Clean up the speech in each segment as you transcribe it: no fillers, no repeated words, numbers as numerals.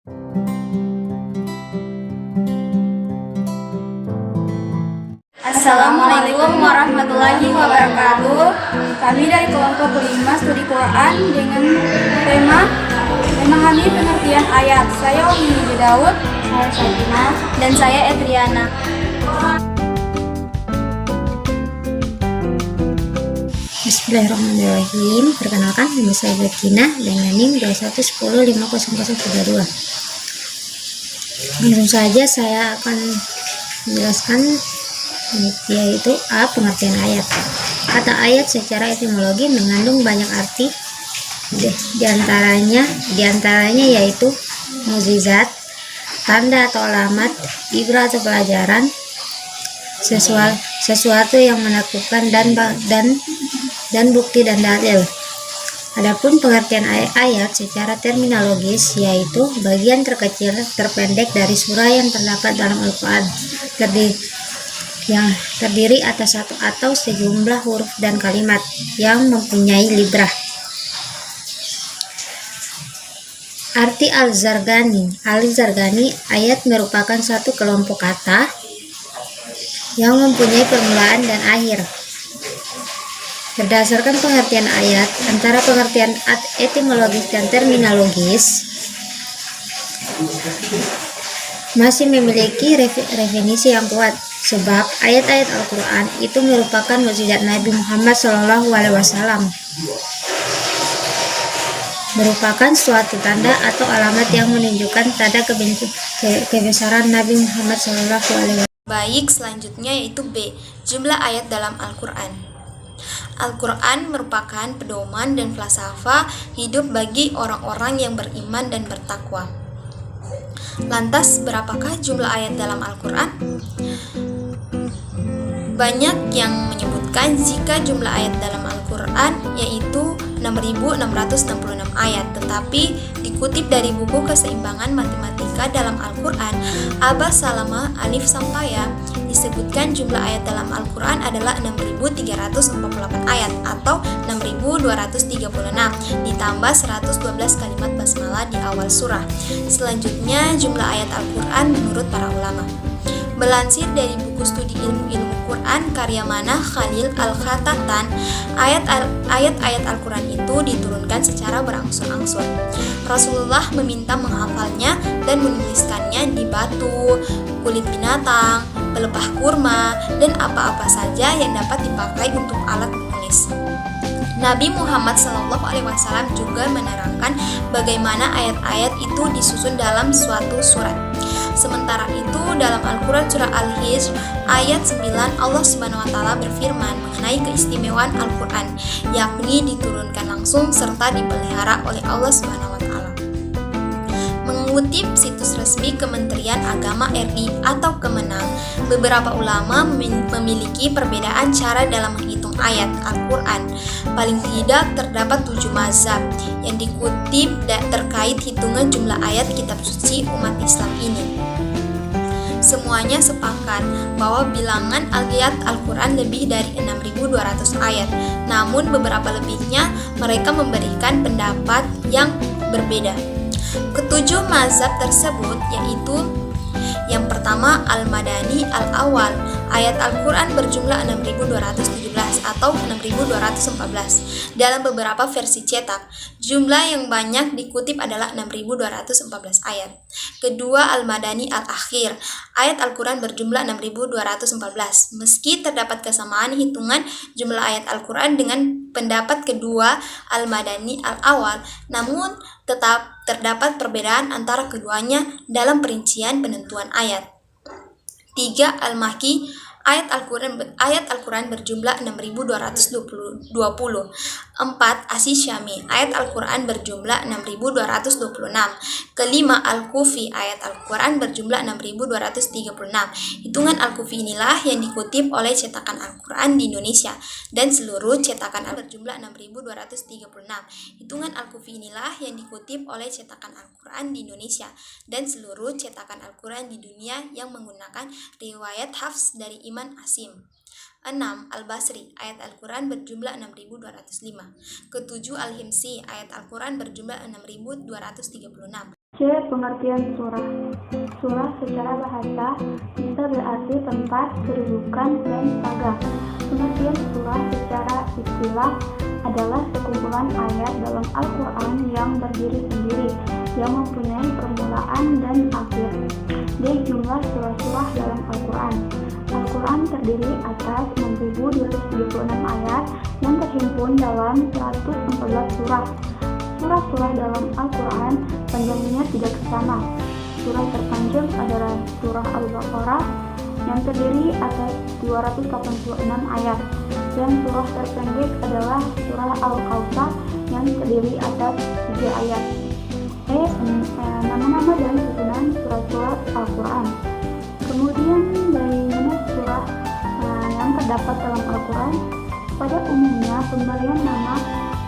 Assalamualaikum warahmatullahi wabarakatuh. Kami dari kelompok 5 studi Quran dengan tema memahami pengertian ayat. Saya Umi Daud, saya Sakinah, dan saya Edriana. Bismillahirrahmanirrahim. Perkenalkan, nama saya Sakinah dengan NIM 21105032. Langsung saja saya akan menjelaskan yaitu A. Pengertian ayat. Kata ayat secara etimologi mengandung banyak arti, di antaranya yaitu mukjizat, tanda atau alamat, ibrah atau pelajaran, sesuatu yang menakutkan dan bukti dan dalil. Adapun pengertian ayat secara terminologis yaitu bagian terkecil terpendek dari surah yang terdapat dalam Al-Quran, yang terdiri atas satu atau sejumlah huruf dan kalimat yang mempunyai librah. Arti Al-Zargani, ayat merupakan satu kelompok kata yang mempunyai permulaan dan akhir. Berdasarkan pengertian ayat, antara pengertian etimologis dan terminologis masih memiliki definisi yang kuat, sebab ayat-ayat Al-Quran itu merupakan mukjizat Nabi Muhammad SAW, merupakan suatu tanda atau alamat yang menunjukkan tanda kebesaran Nabi Muhammad SAW. Baik, selanjutnya yaitu B. Jumlah ayat dalam Al-Quran. Al-Quran merupakan pedoman dan falsafah hidup bagi orang-orang yang beriman dan bertakwa. Lantas, berapakah jumlah ayat dalam Al-Quran? Banyak yang menyebutkan jika jumlah ayat dalam Al-Quran yaitu 6.666 ayat, tetapi dikutip dari buku Keseimbangan Matematika dalam Al-Quran, Abbas Salama Alif Sampaya, disebutkan jumlah ayat dalam Al-Quran adalah 6.348 ayat atau 6.236 ditambah 112 kalimat basmalah di awal surah. Selanjutnya jumlah ayat Al-Quran menurut para ulama. Melansir dari buku studi ilmu-ilmu Quran karya Manah Khalil Al-Khatatan, ayat-ayat Al-Quran itu diturunkan secara berangsur-angsur. Rasulullah meminta menghafalnya dan menuliskannya di batu, kulit binatang, pelepah kurma, dan apa-apa saja yang dapat dipakai untuk alat menulis. Nabi Muhammad SAW juga menerangkan bagaimana ayat-ayat itu disusun dalam suatu surat. Sementara itu dalam Al-Quran surah Al-Hijr ayat 9 Allah SWT berfirman mengenai keistimewaan Al-Quran, yakni diturunkan langsung serta dipelihara oleh Allah SWT. Mengutip situs resmi Kementerian Agama RI atau Kemenang, beberapa ulama memiliki perbedaan cara dalam menghitung ayat Al-Quran. Paling tidak terdapat 7 mazhab yang dikutip terkait hitungan jumlah ayat kitab suci umat Islam ini. Semuanya sepakat bahwa bilangan ayat Al-Quran lebih dari 6.200 ayat. Namun beberapa lebihnya mereka memberikan pendapat yang berbeda. Ketujuh mazhab tersebut yaitu yang pertama Al-Madani Al-Awal, ayat Al-Quran berjumlah 6.217 atau 6.214 dalam beberapa versi cetak. Jumlah yang banyak dikutip adalah 6.214 ayat. Kedua Al-Madani Al-Akhir, ayat Al-Quran berjumlah 6.214. Meski terdapat kesamaan hitungan jumlah ayat Al-Quran dengan pendapat kedua Al-Madani Al-Awal, namun tetap terdapat perbedaan antara keduanya dalam perincian penentuan ayat. 3. Al-Makki, ayat Al-Quran berjumlah 6.220. 4. As-Syami, ayat Al-Quran berjumlah 6.226. Kelima Al-Kufi, ayat Al-Quran berjumlah 6.236. Hitungan Al-Kufi inilah yang dikutip oleh cetakan Al-Quran di Indonesia dan seluruh cetakan berjumlah 6.236. Hitungan Al-Kufi inilah yang dikutip oleh cetakan Al-Quran di Indonesia dan seluruh cetakan Al-Quran di dunia yang menggunakan riwayat Hafs dari Iman Asim. 6. Al-Basri, ayat Al-Quran berjumlah 6.205. Ketujuh Al-Himsi, ayat Al-Quran berjumlah 6.236. Pengertian surah. Surah secara bahasa bisa berarti tempat, kedudukan, dan pagar. Pengertian surah secara istilah adalah sekumpulan ayat dalam Al-Quran yang berdiri sendiri, yang mempunyai permulaan dan akhir. D. Jumlah surah-surah dalam Al-Quran. Al-Quran terdiri atas 6.236 ayat yang terhimpun dalam 114 surah. Surah-surah dalam Al-Quran panjangnya tidak sama. Surah terpanjang adalah surah Al-Baqarah yang terdiri atas 286 ayat, dan surah terpendek adalah surah Al-Kautsar yang terdiri atas 3 ayat. Nama-nama dan susunan surah-surah Al-Quran. Kemudian dari mana surah yang terdapat dalam Al-Quran? Pada umumnya pemberian nama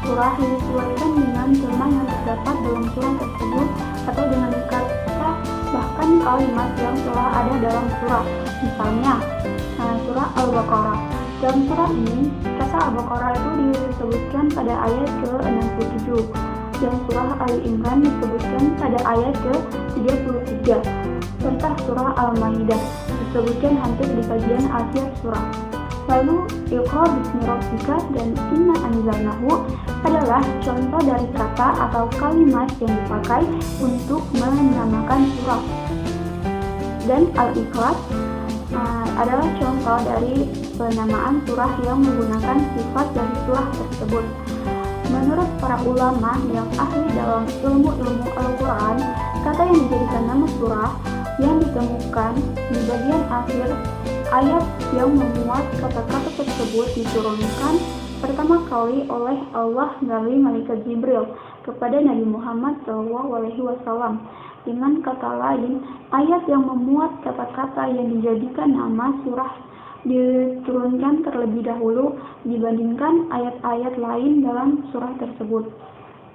surah disesuaikan dengan tema yang terdapat dalam surah tersebut atau dengan kata bahkan kalimat yang telah ada dalam surah. Misalnya surah Al-Baqarah. Dalam surah ini kata Al-Baqarah itu disebutkan pada ayat ke-67 dan surah Ali Imran disebutkan pada ayat ke-33 serta surah Al-Maidah disebutkan hampir di bagian akhir surah. Lalu Iqra bismi rabbika dan Inna anzalnahu adalah contoh dari kata atau kalimat yang dipakai untuk menamakan surah. Dan Al-Ikhlas adalah contoh dari penamaan surah yang menggunakan sifat dari surah tersebut. Menurut para ulama yang ahli dalam ilmu-ilmu Al-Quran, kata yang dijadikan nama surah yang ditemukan di bagian akhir ayat yang memuat kata-kata tersebut diturunkan pertama kali oleh Allah melalui malaikat Jibril kepada Nabi Muhammad SAW. Dengan kata lain, ayat yang memuat kata-kata yang dijadikan nama surah diturunkan terlebih dahulu dibandingkan ayat-ayat lain dalam surah tersebut.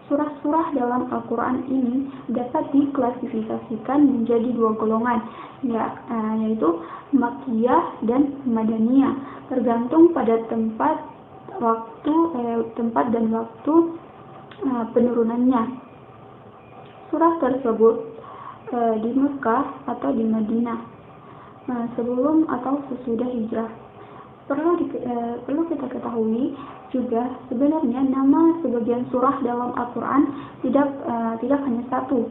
Surah-surah dalam Al-Quran ini dapat diklasifikasikan menjadi 2 golongan, yaitu Makkiyah dan Madaniyah, tergantung pada tempat dan waktu penurunannya. Surah tersebut di Mekah atau di Madinah sebelum atau sesudah hijrah. Perlu kita ketahui juga sebenarnya nama sebagian surah dalam Al-Quran tidak hanya satu.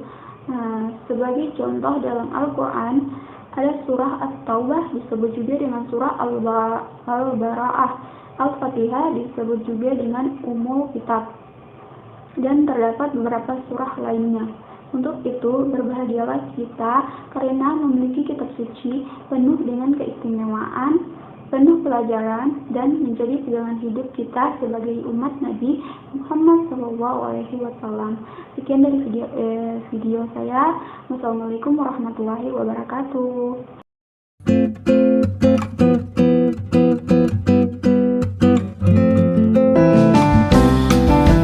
Sebagai contoh dalam Al-Quran ada surah At-Taubah disebut juga dengan surah Al-Bara'ah, Al-Fatihah disebut juga dengan Ummul Kitab, dan terdapat beberapa surah lainnya. Untuk itu, berbahagialah kita karena memiliki kitab suci penuh dengan keistimewaan, penuh pelajaran, dan menjadi pegangan hidup kita sebagai umat Nabi Muhammad SAW. Sekian dari video saya. Wassalamualaikum warahmatullahi wabarakatuh.